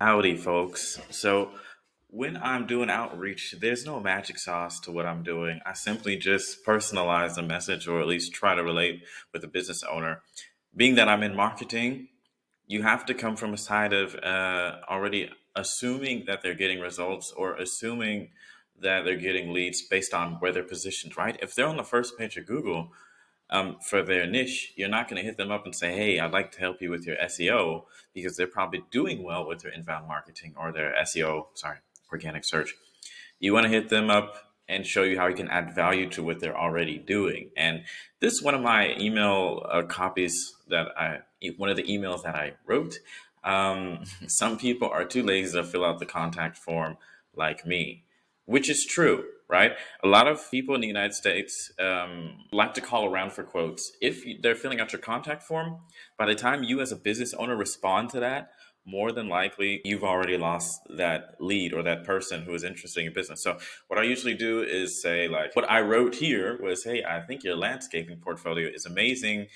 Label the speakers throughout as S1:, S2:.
S1: Howdy, folks. So, when I'm doing outreach, there's no magic sauce to what I'm doing. I simply just personalize the message or at least try to relate with the business owner. Being that I'm in marketing, you have to come from a side of already assuming that they're getting results or assuming that they're getting leads based on where they're positioned, right? If they're on the first page of Google, for their niche, you're not going to hit them up and say, "Hey, I'd like to help you with your SEO," because they're probably doing well with their inbound marketing or their SEO, sorry, organic search. You want to hit them up and show you how you can add value to what they're already doing. And this is one of my email copies one of the emails that I wrote. Some people are too lazy to fill out the contact form like me, which is true, right? A lot of people in the United States like to call around for quotes. If they're filling out your contact form, by the time you as a business owner respond to that, more than likely you've already lost that lead or that person who is interested in your business. So what I usually do is say, like, what I wrote here was, "Hey, I think your landscaping portfolio is amazing.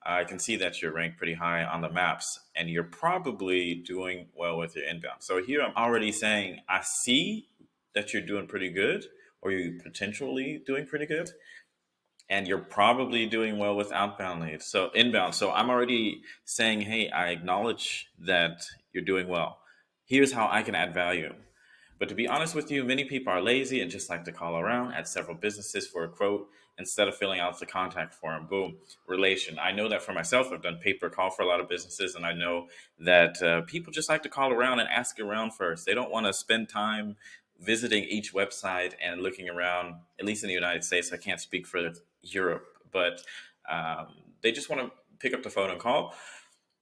S1: I can see that you're ranked pretty high on the maps and you're probably doing well with your inbound." So here I'm already saying, I see that you're doing pretty good or you're potentially doing pretty good and you're probably doing well with outbound leads. So inbound. So I'm already saying, "Hey, I acknowledge that you're doing well. Here's how I can add value." But to be honest with you, many people are lazy and just like to call around at several businesses for a quote instead of filling out the contact form. Boom, relation. I know that for myself. I've done pay per call for a lot of businesses, and I know that people just like to call around and ask around first. They don't want to spend time visiting each website and looking around, at least in the United States. I can't speak for Europe, but um, they just want to pick up the phone and call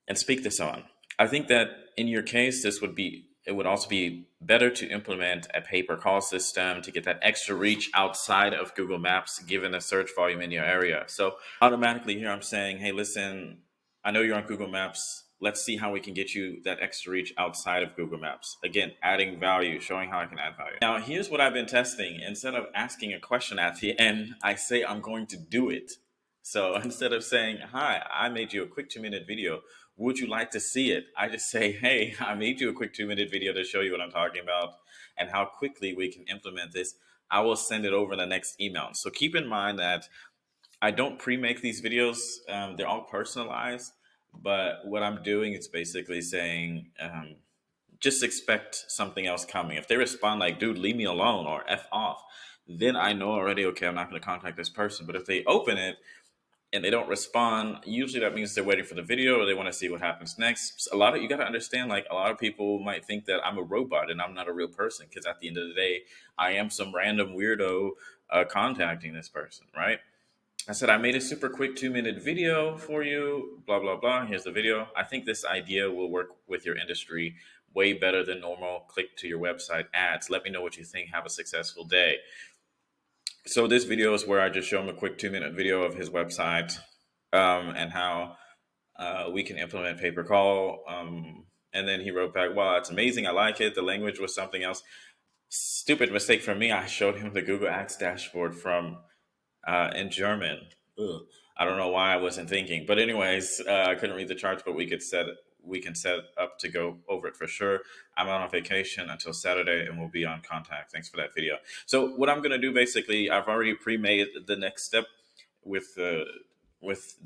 S1: and speak this on. I think that in your case, it would also be better to implement a pay-per-call system to get that extra reach outside of Google Maps, given the search volume in your area. So automatically here I'm saying, "Hey, listen, I know you're on Google Maps. Let's see how we can get you that extra reach outside of Google Maps." Again, adding value, showing how I can add value. Now, here's what I've been testing. Instead of asking a question at the end, I say I'm going to do it. So instead of saying, "Hi, I made you a quick 2 minute video. Would you like to see it?" I just say, "Hey, I made you a quick 2 minute video to show you what I'm talking about and how quickly we can implement this. I will send it over the next email." So keep in mind that I don't pre-make these videos. They're all personalized, but what I'm doing is basically saying, just expect something else coming. If they respond like, "Dude, leave me alone," or "F off," then I know already, okay, I'm not going to contact this person. But if they open it and they don't respond, usually that means they're waiting for the video or they want to see what happens next. You got to understand, like, a lot of people might think that I'm a robot and I'm not a real person, because at the end of the day, I am some random weirdo contacting this person, right? I said, "I made a super quick 2 minute video for you, blah, blah, blah. Here's the video. I think this idea will work with your industry way better than normal click to your website ads. Let me know what you think. Have a successful day." So this video is where I just show him a quick 2 minute video of his website, and how we can implement pay per call. And then he wrote back, "Wow, it's amazing. I like it. The language was something else." Stupid mistake for me. I showed him the Google Ads dashboard from in German. Ugh. I don't know why I wasn't thinking, but anyways, I couldn't read the charts, but we can set up to go over it for sure. I'm on vacation until Saturday, and we'll be on contact. Thanks for that video. So what I'm gonna do, basically, I've already pre-made the next step with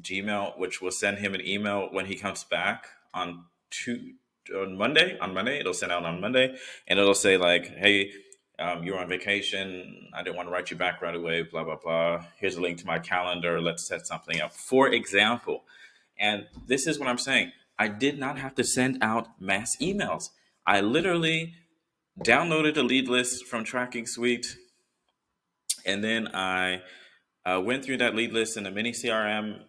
S1: Gmail, which will send him an email when he comes back two, on Monday. On Monday, it'll send out on Monday, and it'll say, like, "Hey, you're on vacation. I didn't want to write you back right away. Blah blah blah. Here's a link to my calendar. Let's set something up." For example, and this is what I'm saying. I did not have to send out mass emails. I literally downloaded a lead list from Tracking Suite, and then I went through that lead list in a mini CRM,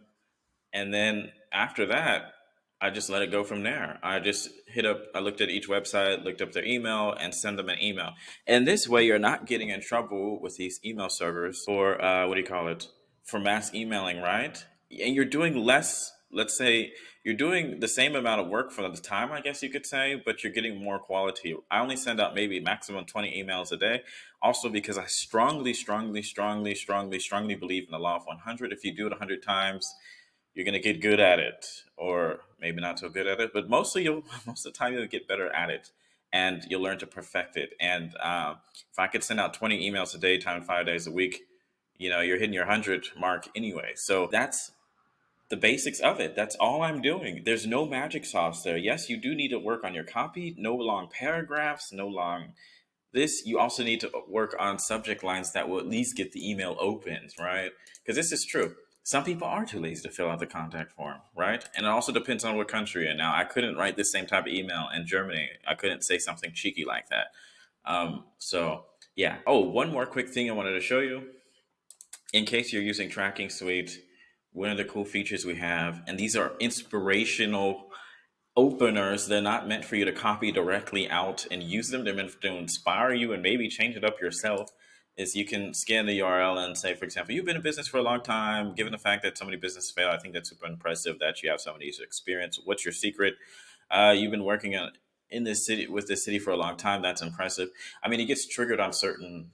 S1: and then after that, I just let it go from there. I looked at each website, looked up their email, and send them an email. And this way, you're not getting in trouble with these email servers for, what do you call it, for mass emailing, right? And you're doing less, let's say, you're doing the same amount of work for the time, I guess you could say, but you're getting more quality. I only send out maybe maximum 20 emails a day. Also, because I strongly, strongly, strongly, strongly, strongly believe in the law of 100. If you do it 100 times, you're going to get good at it, or maybe not so good at it, but mostly you'll most of the time you'll get better at it. and you'll learn to perfect it. And if I could send out 20 emails a day, times 5 days a week, you're hitting your 100 mark anyway. So that's the basics of it. That's all I'm doing. There's no magic sauce there. Yes, you do need to work on your copy. No long paragraphs, no long this. You also need to work on subject lines that will at least get the email opened, right? Because this is true. Some people are too lazy to fill out the contact form, right? And it also depends on what country. And now I couldn't write this same type of email in Germany. I couldn't say something cheeky like that. So yeah. Oh, one more quick thing I wanted to show you. In case you're using Tracking Suite, one of the cool features we have, and these are inspirational openers. They're not meant for you to copy directly out and use them. They're meant to inspire you and maybe change it up yourself. Is you can scan the URL and say, for example, you've been in business for a long time. Given the fact that so many businesses fail, I think that's super impressive that you have so many experience. What's your secret? You've been working in this city with this city for a long time. That's impressive. I mean, it gets triggered on certain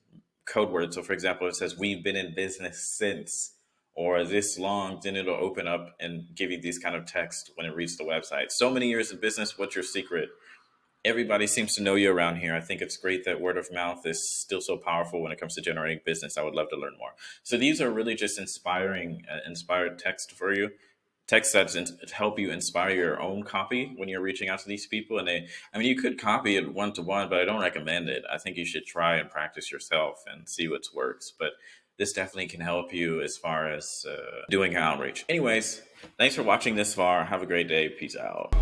S1: code words. So, for example, it says we've been in business since or this long, then it'll open up and give you these kind of text when it reads the website. So many years of business, what's your secret? Everybody seems to know you around here. I think it's great that word of mouth is still so powerful when it comes to generating business. I would love to learn more. So these are really just inspired text for you. Text that's to help you inspire your own copy when you're reaching out to these people. And I mean, you could copy it one to one, but I don't recommend it. I think you should try and practice yourself and see what works. But this definitely can help you as far as doing outreach. Anyways, thanks for watching this far. Have a great day. Peace out.